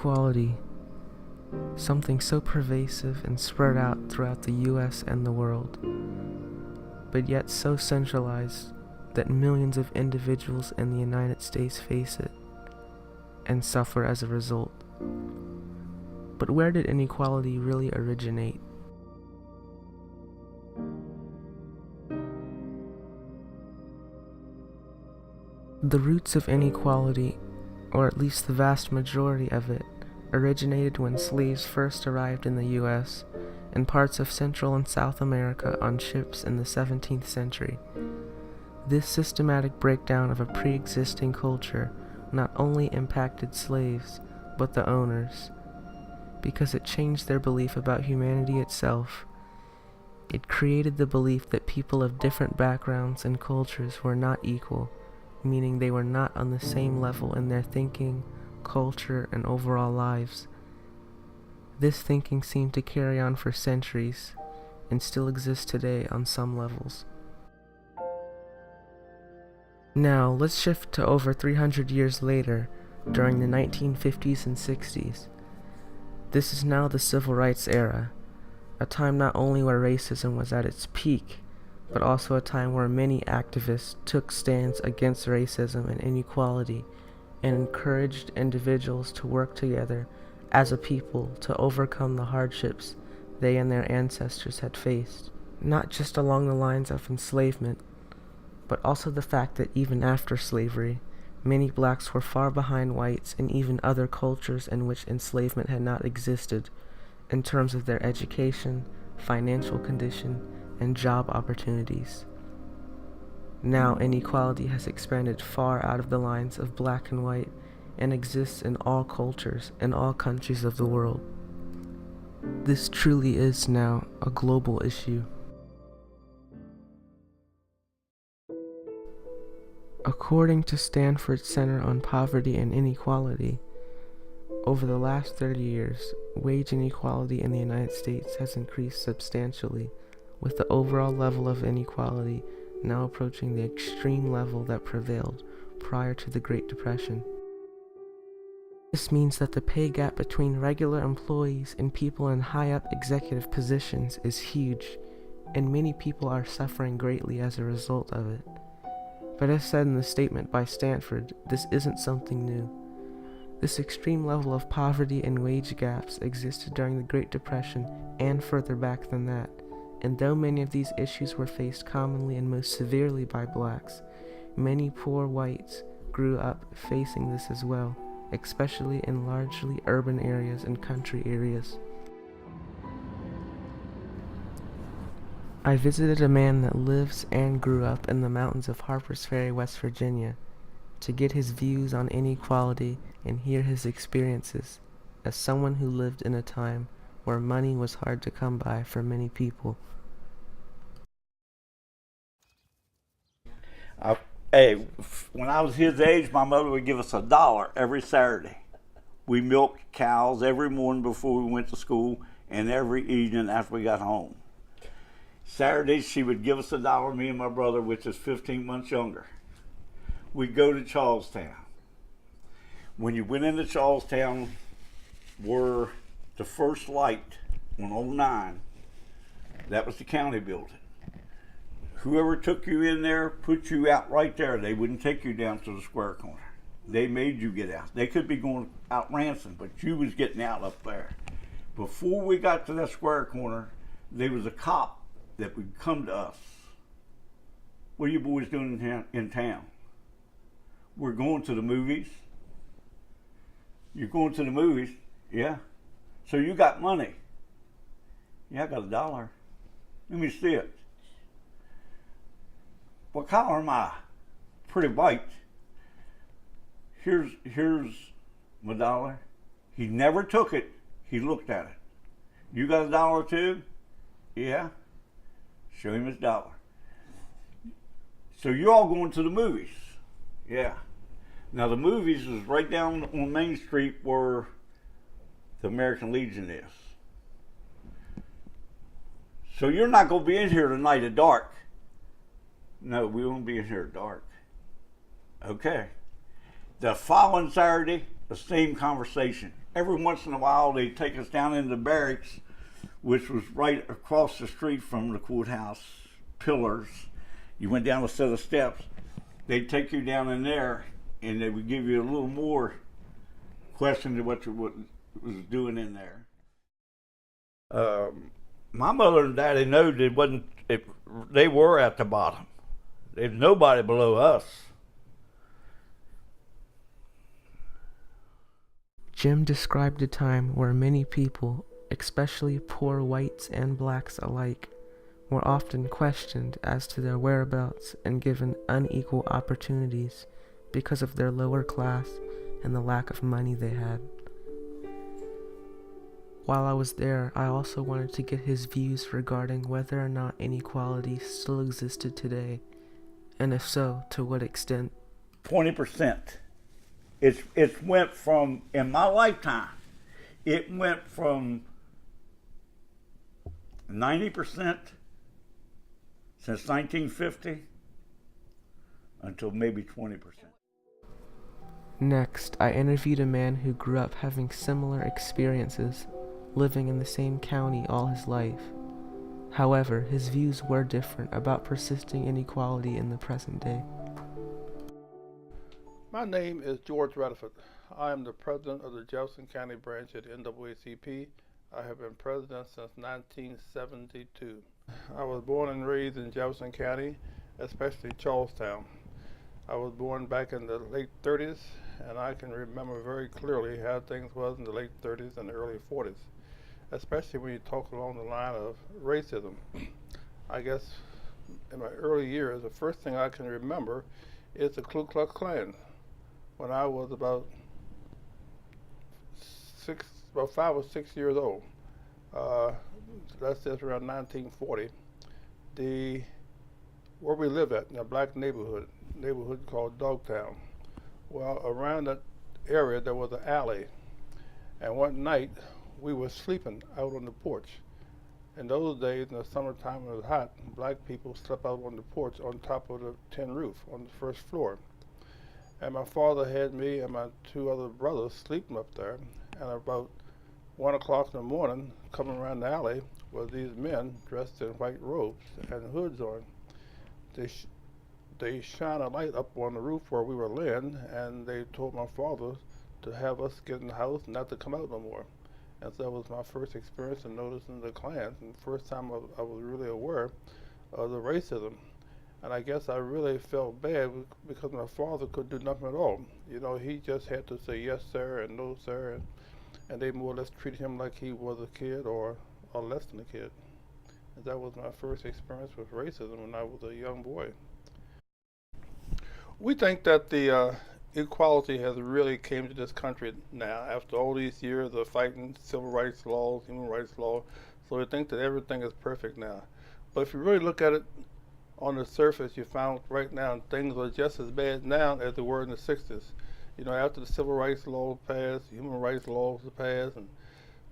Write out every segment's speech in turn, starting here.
Inequality, something so pervasive and spread out throughout the US and the world, but yet so centralized that millions of individuals in the United States face it and suffer as a result. But where did inequality really originate? The roots of inequality, or at least the vast majority of it, originated when slaves first arrived in the US and parts of Central and South America on ships in the 17th century. This systematic breakdown of a pre-existing culture not only impacted slaves, but the owners, because it changed their belief about humanity itself. It created the belief that people of different backgrounds and cultures were not equal, meaning they were not on the same level in their thinking, culture, and overall lives. This thinking seemed to carry on for centuries, and still exists today on some levels. Now, let's shift to over 300 years later, during the 1950s and 60s. This is now the Civil Rights era, a time not only where racism was at its peak, but also a time where many activists took stands against racism and inequality and encouraged individuals to work together as a people to overcome the hardships they and their ancestors had faced, not just along the lines of enslavement, but also the fact that even after slavery, many blacks were far behind whites and even other cultures in which enslavement had not existed in terms of their education, financial condition, and job opportunities. Now inequality has expanded far out of the lines of black and white and exists in all cultures and all countries of the world. This truly is now a global issue. According to Stanford Center on Poverty and Inequality, over the last 30 years, wage inequality in the United States has increased substantially, with the overall level of inequality now approaching the extreme level that prevailed prior to the Great Depression. This means that the pay gap between regular employees and people in high-up executive positions is huge, and many people are suffering greatly as a result of it. But as said in the statement by Stanford, this isn't something new. This extreme level of poverty and wage gaps existed during the Great Depression and further back than that, and though many of these issues were faced commonly and most severely by blacks, many poor whites grew up facing this as well, especially in largely urban areas and country areas. I visited a man that lives and grew up in the mountains of Harpers Ferry, West Virginia, to get his views on inequality and hear his experiences as someone who lived in a time where money was hard to come by for many people. Hey, when I was his age, my mother would give us $1 every Saturday. We milked cows every morning before we went to school and every evening after we got home. Saturdays, she would give us $1, me and my brother, which is 15 months younger. We'd go to Charlestown. When you went into Charlestown, were the first light on 09, that was the county building. Whoever took you in there put you out right there. They wouldn't take you down to the square corner. They made you get out. They could be going out ransom, but you was getting out up there. Before we got to that square corner, there was a cop that would come to us. What are you boys doing in town? We're going to the movies. You're going to the movies? Yeah. So you got money? Yeah, I got $1. Let me see it. What color am I? Pretty white. Here's my $1. He never took it. He looked at it. You got $1 too? Yeah. Show him his $1. So you're all going to the movies? Yeah. Now the movies is right down on Main Street where the American Legion is. So you're not going to be in here tonight at dark. No, we won't be in here at dark. Okay. The following Saturday, the same conversation. every once in a while they'd take us down into the barracks, which was right across the street from the courthouse pillars. You went down a set of steps. They'd take you down in there, and they would give you a little more question to what you was doing in there. My mother and daddy knew they were at the bottom. There's nobody below us. Jim described a time where many people, especially poor whites and blacks alike, were often questioned as to their whereabouts and given unequal opportunities because of their lower class and the lack of money they had. While I was there, I also wanted to get his views regarding whether or not inequality still existed today, and if so, to what extent. 20%. It went from, in my lifetime, it went from 90% since 1950 until maybe 20%. Next, I interviewed a man who grew up having similar experiences, living in the same county all his life. However, his views were different about persisting inequality in the present day. My name is George Rutherford. I am the president of the Jefferson County branch at NAACP. I have been president since 1972. I was born and raised in Jefferson County, especially Charlestown. I was born back in the late 30s, and I can remember very clearly how things was in the late 30s and the early 40s, especially when you talk along the line of racism. I guess in my early years, the first thing I can remember is the Ku Klux Klan. When I was about 5 or 6 years old, that's just around 1940, where we live at, in a black neighborhood called Dogtown. Well, around that area there was an alley, and one night we were sleeping out on the porch. In those days, in the summertime when it was hot, black people slept out on the porch on top of the tin roof on the first floor. And my father had me and my two other brothers sleeping up there, and about 1 o'clock in the morning, coming around the alley, was these men dressed in white robes and hoods on. They shine a light up on the roof where we were laying, and they told my father to have us get in the house and not to come out no more. And so that was my first experience in noticing the Klan, and the first time I was really aware of the racism. And I guess I really felt bad because my father could do nothing at all. You know, he just had to say yes, sir, and no, sir, and they more or less treated him like he was a kid or less than a kid. And that was my first experience with racism when I was a young boy. We think that the equality has really came to this country now after all these years of fighting civil rights laws, human rights law. So we think that everything is perfect now. But if you really look at it on the surface, you found right now things are just as bad now as they were in the 60s. You know, after the civil rights law passed, human rights laws passed, and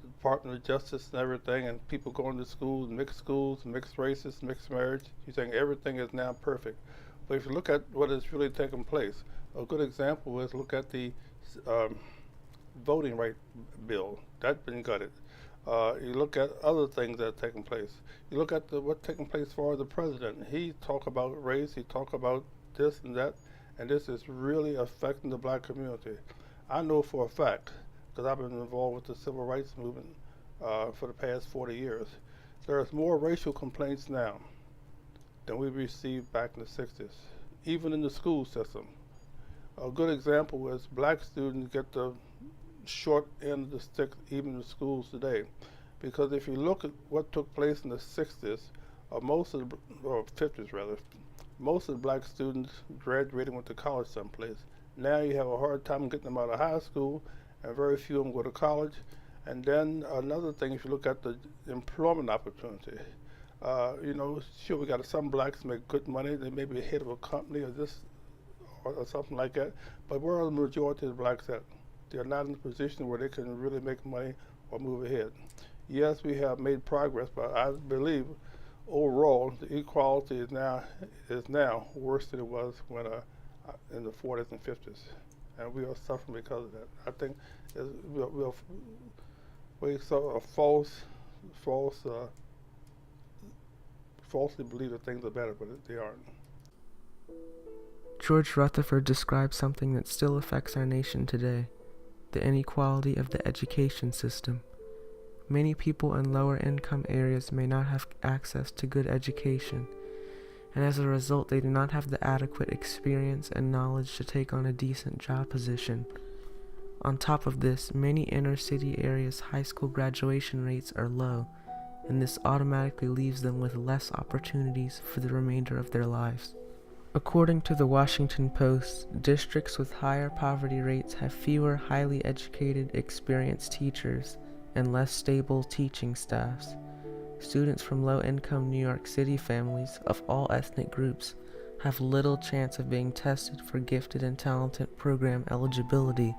the Department of Justice and everything, and people going to schools, mixed races, mixed marriage, you think everything is now perfect. But if you look at what is really taking place, a good example is look at the voting right bill. That's been gutted. You look at other things that are taking place. You look at what's taking place for the president. He talk about race, he talk about this and that, and this is really affecting the black community. I know for a fact, because I've been involved with the civil rights movement for the past 40 years, there's more racial complaints now than we received back in the 60s, even in the school system. A good example is black students get the short end of the stick even in the schools today. Because if you look at what took place in the 60s, or 50s rather, most of the black students graduated and went to college someplace. Now you have a hard time getting them out of high school, and very few of them go to college. And then another thing, if you look at the employment opportunity, you know, sure, we got some blacks make good money, they may be head of a company or this or something like that, but where are the majority of the blacks at? They're not in a position where they can really make money or move ahead. Yes, we have made progress, but I believe overall the equality is now worse than it was when in the 40s and 50s. and we are suffering because of that. I think we saw a falsely believe that things are better, but they aren't. George Rutherford describes something that still affects our nation today: the inequality of the education system. Many people in lower income areas may not have access to good education, and as a result they do not have the adequate experience and knowledge to take on a decent job position. On top of this, many inner city areas' high school graduation rates are low, and this automatically leaves them with less opportunities for the remainder of their lives. According to the Washington Post, districts with higher poverty rates have fewer highly educated, experienced teachers and less stable teaching staffs. Students from low-income New York City families of all ethnic groups have little chance of being tested for gifted and talented program eligibility.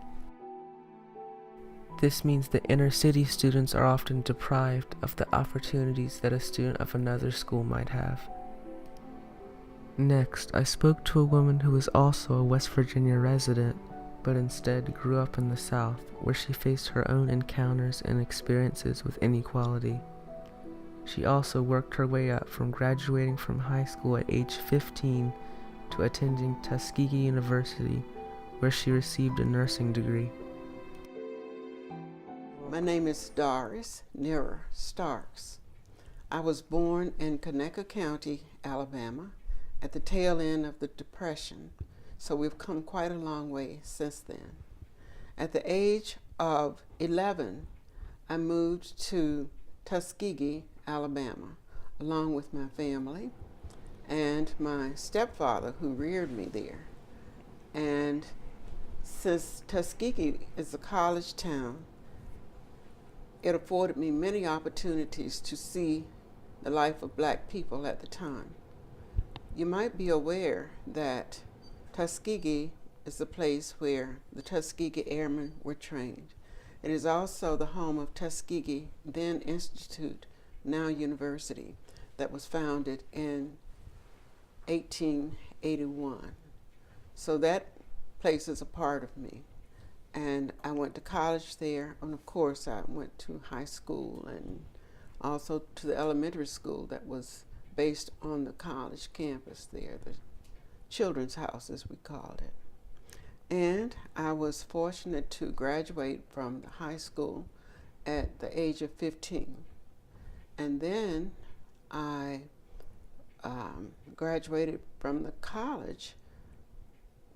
This means that inner city students are often deprived of the opportunities that a student of another school might have. Next, I spoke to a woman who was also a West Virginia resident, but instead grew up in the South, where she faced her own encounters and experiences with inequality. She also worked her way up from graduating from high school at age 15 to attending Tuskegee University, where she received a nursing degree. My name is Doris Nera Starks. I was born in Conecuh County, Alabama, at the tail end of the Depression, so we've come quite a long way since then. At the age of 11, I moved to Tuskegee, Alabama, along with my family and my stepfather, who reared me there. And since Tuskegee is a college town, it afforded me many opportunities to see the life of black people at the time. You might be aware that Tuskegee is the place where the Tuskegee Airmen were trained. It is also the home of Tuskegee, then Institute, now University, that was founded in 1881. So that place is a part of me. And I went to college there, and of course I went to high school and also to the elementary school that was based on the college campus there, the Children's House as we called it. And I was fortunate to graduate from the high school at the age of 15. And then I graduated from the college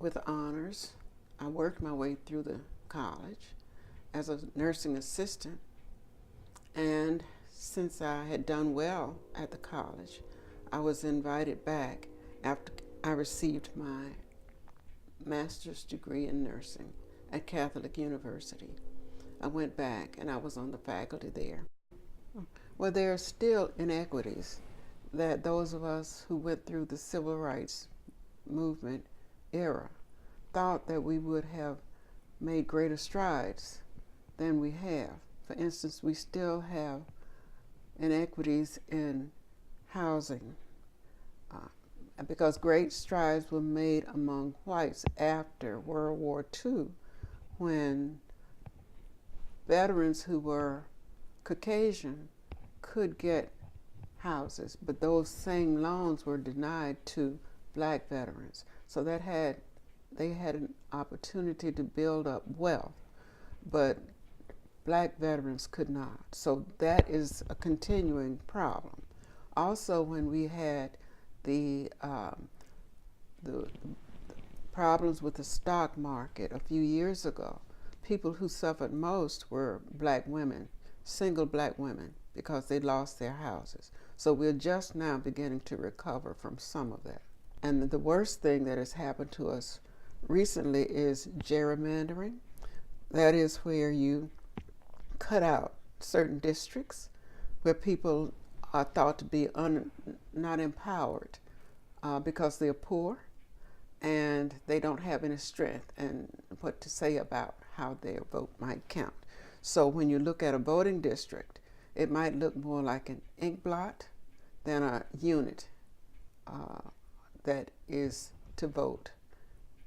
with honors. I worked my way through the college as a nursing assistant, and since I had done well at the college, I was invited back after I received my master's degree in nursing at Catholic University. I went back and I was on the faculty there. Well, there are still inequities that those of us who went through the civil rights movement era thought that we would have made greater strides than we have. For instance, we still have inequities in housing because great strides were made among whites after World War II, when veterans who were Caucasian could get houses, but those same loans were denied to black veterans. So they had an opportunity to build up wealth, but black veterans could not. So that is a continuing problem. Also, when we had the problems with the stock market a few years ago, people who suffered most were black women, single black women, because they lost their houses. So we're just now beginning to recover from some of that. And the worst thing that has happened to us recently is gerrymandering. That is where you cut out certain districts where people are thought to be not empowered because they're poor and they don't have any strength and what to say about how their vote might count. So when you look at a voting district, it might look more like an ink blot than a unit that is to vote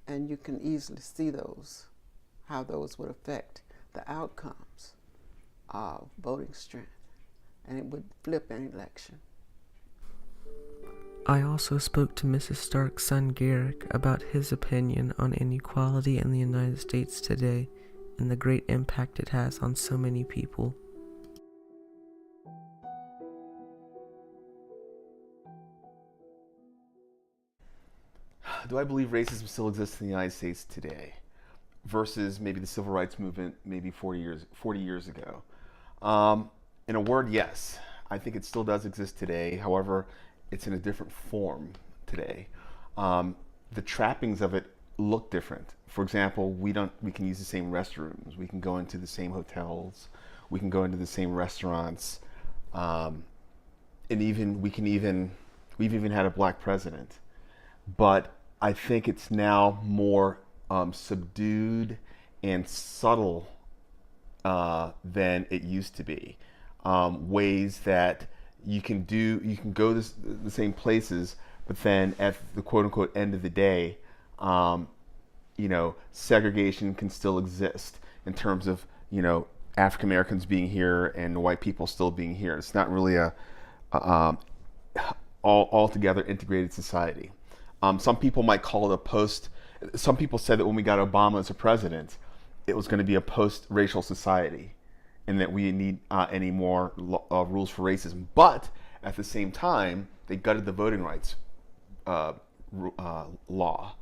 and you can easily see those, how those would affect the outcomes of voting strength, and it would flip an election. I also spoke to Mrs. Stark's son Garrick about his opinion on inequality in the United States today and the great impact it has on so many people. Do I believe racism still exists in the United States today versus maybe the civil rights movement maybe 40 years ago? In a word, yes. I think it still does exist today. However, it's in a different form today. The trappings of it look different. For example, we can use the same restrooms. We can go into the same hotels. We can go into the same restaurants. And we've even had a black president. But I think it's now more subdued and subtle than it used to be. Ways that you can go the same places, but then at the quote unquote end of the day, segregation can still exist in terms of, African Americans being here and white people still being here. It's not really a altogether integrated society. Some people might call it some people said that when we got Obama as a president, it was going to be a post-racial society and that we need any more rules for racism. But at the same time, they gutted the voting rights law.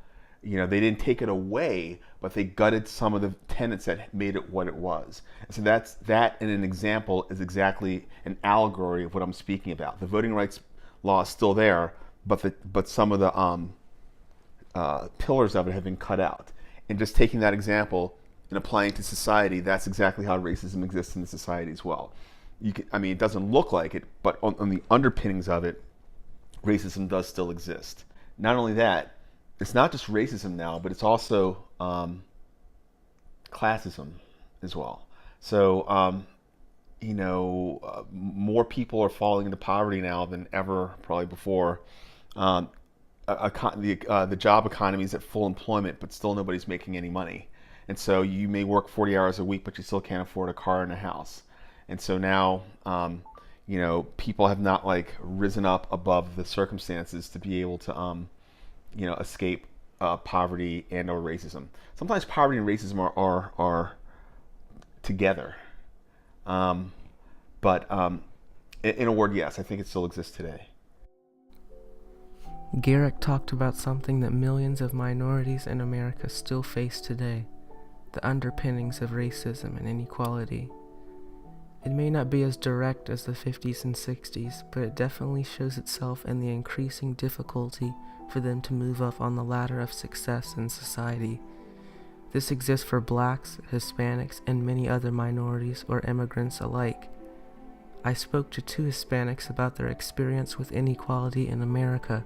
They didn't take it away, but they gutted some of the tenets that made it what it was. And so that in an example is exactly an allegory of what I'm speaking about. The voting rights law is still there, but some of the pillars of it have been cut out. And just taking that example and applying it to society, that's exactly how racism exists in the society as well. It doesn't look like it, but on the underpinnings of it, racism does still exist. Not only that, it's not just racism now, but it's also classism as well. So, more people are falling into poverty now than ever probably before. The job economy is at full employment, but still nobody's making any money. And so you may work 40 hours a week, but you still can't afford a car and a house. And so now, people have not risen up above the circumstances to be able to, escape poverty and or racism. Sometimes poverty and racism are together. But in a word, yes, I think it still exists today. Garrick talked about something that millions of minorities in America still face today: the underpinnings of racism and inequality. It may not be as direct as the 50s and 60s, but it definitely shows itself in the increasing difficulty for them to move up on the ladder of success in society. This exists for blacks, Hispanics, and many other minorities or immigrants alike. I spoke to 2 Hispanics about their experience with inequality in America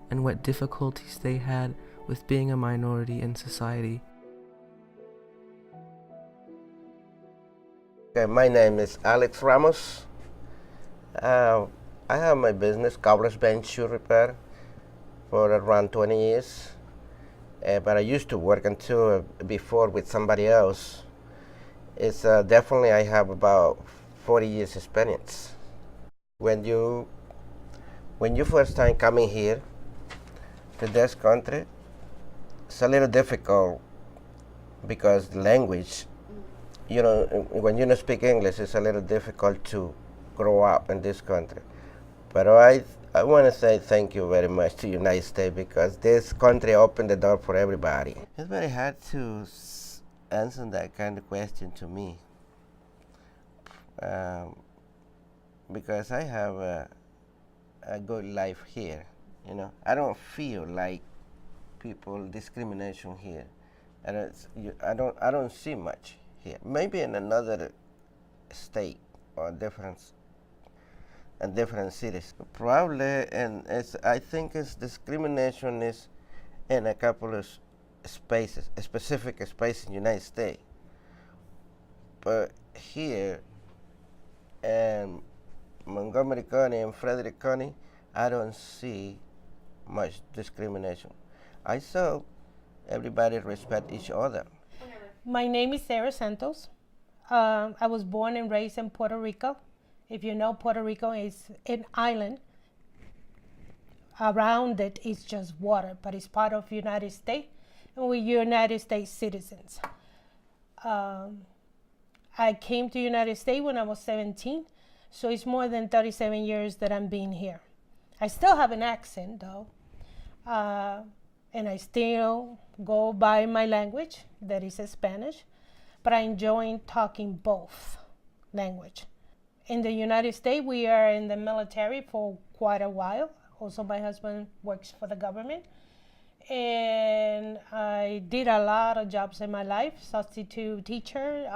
and what difficulties they had with being a minority in society. Okay, my name is Alex Ramos. I have my business, COBBLER's Bench Shoe Repair, for around 20 years. But I used to work before with somebody else. It's definitely I have about 40 years experience. When you first time coming here to this country, it's a little difficult because the language, when you don't speak English, it's a little difficult to grow up in this country. But I want to say thank you very much to the United States because this country opened the door for everybody. It's very hard to answer that kind of question to me because I have a good life here. I don't feel like people discrimination here. I don't see much here. Maybe in another state or different cities. Probably, and I think it's discrimination is in a couple of spaces, a specific space in the United States. But here in Montgomery County and Frederick County, I don't see much discrimination. I saw everybody respect each other. My name is SARA SANTOS. I was born and raised in Puerto Rico. If you know, Puerto Rico is an island. Around it is just water, but it's part of the United States, and we're United States citizens. I came to the United States when I was 17, so it's more than 37 years that I'm being here. I still have an accent, though, and I still go by my language, that is Spanish, but I enjoy talking both language. In the United States, we are in the military for quite a while. Also, my husband works for the government. And I did a lot of jobs in my life, substitute teacher,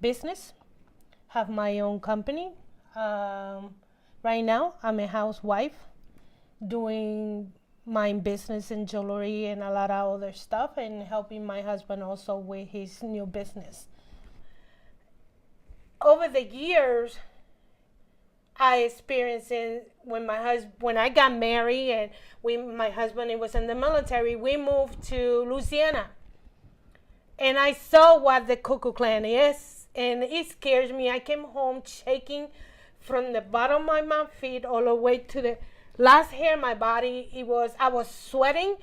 business, have my own company. Right now, I'm a housewife doing my business in jewelry and a lot of other stuff, and helping my husband also with his new business. Over the years, I experienced it when I got married and my husband was in the military. We moved to Louisiana, and I saw what the Ku Klux Klan is, and it scares me. I came home shaking from the bottom of my feet all the way to the last hair in my body. I was sweating.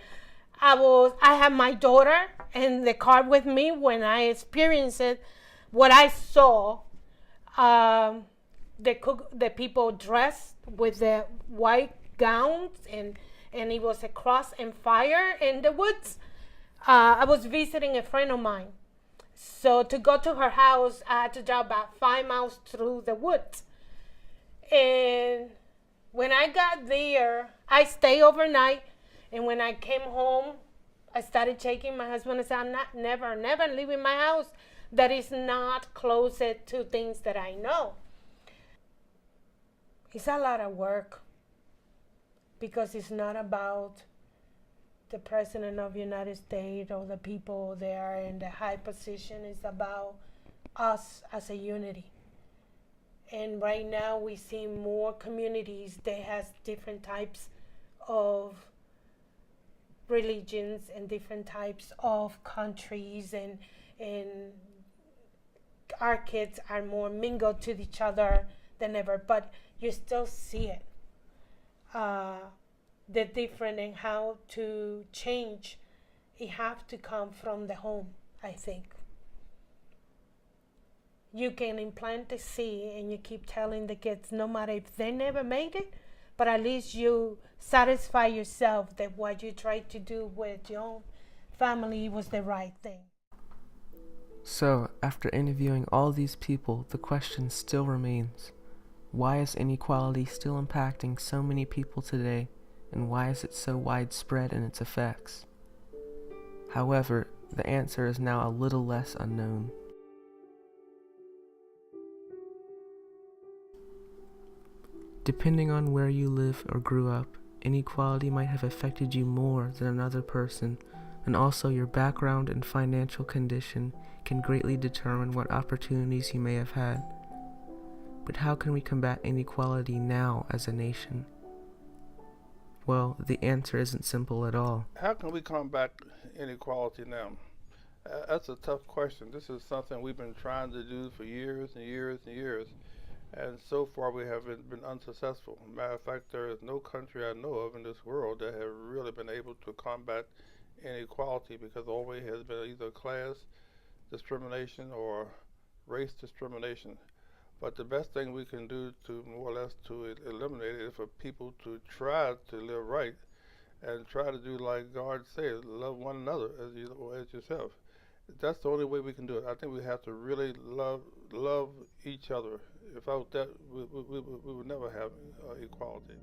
I had my daughter in the car with me when I experienced it. What I saw. The people dressed with the white gowns, and it was a cross and fire in the woods. I was visiting a friend of mine. So to go to her house, I had to drive about 5 miles through the woods. And when I got there, I stayed overnight. And when I came home, I started shaking. My husband said, I'm never leaving my house that is not closer to things that I know. It's a lot of work, because it's not about the president of the United States or the people there in the high position. It's about us as a unity. And right now we see more communities that has different types of religions and different types of countries, and our kids are more mingled to each other than ever, but you still see it. The different in how to change, it have to come from the home, I think. You can implant the seed and you keep telling the kids, no matter if they never made it, but at least you satisfy yourself that what you tried to do with your own family was the right thing. So, after interviewing all these people, the question still remains: why is inequality still impacting so many people today, and why is it so widespread in its effects? However, the answer is now a little less unknown. Depending on where you live or grew up, inequality might have affected you more than another person, and also your background and financial condition can greatly determine what opportunities you may have had. But how can we combat inequality now as a nation? Well, the answer isn't simple at all. How can we combat inequality now? That's a tough question. This is something we've been trying to do for years and years and years, and so far we have been unsuccessful. Matter of fact, there is no country I know of in this world that have really been able to combat inequality, because always has been either class discrimination or race discrimination. But the best thing we can do to more or less to eliminate it is for people to try to live right and try to do like God says, love one another as yourself. That's the only way we can do it. I think we have to really love each other. Without that, we would never have equality.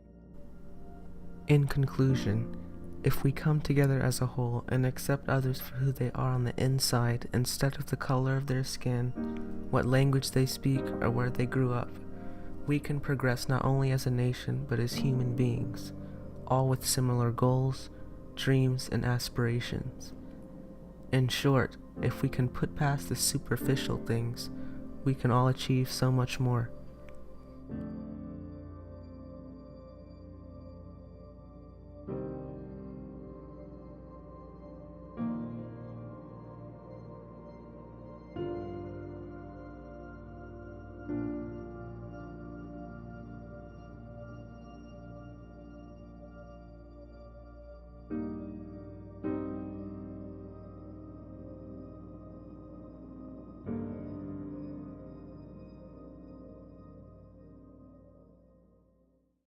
In conclusion, if we come together as a whole and accept others for who they are on the inside instead of the color of their skin, what language they speak, or where they grew up, we can progress not only as a nation but as human beings, all with similar goals, dreams, and aspirations. In short, if we can put past the superficial things, we can all achieve so much more.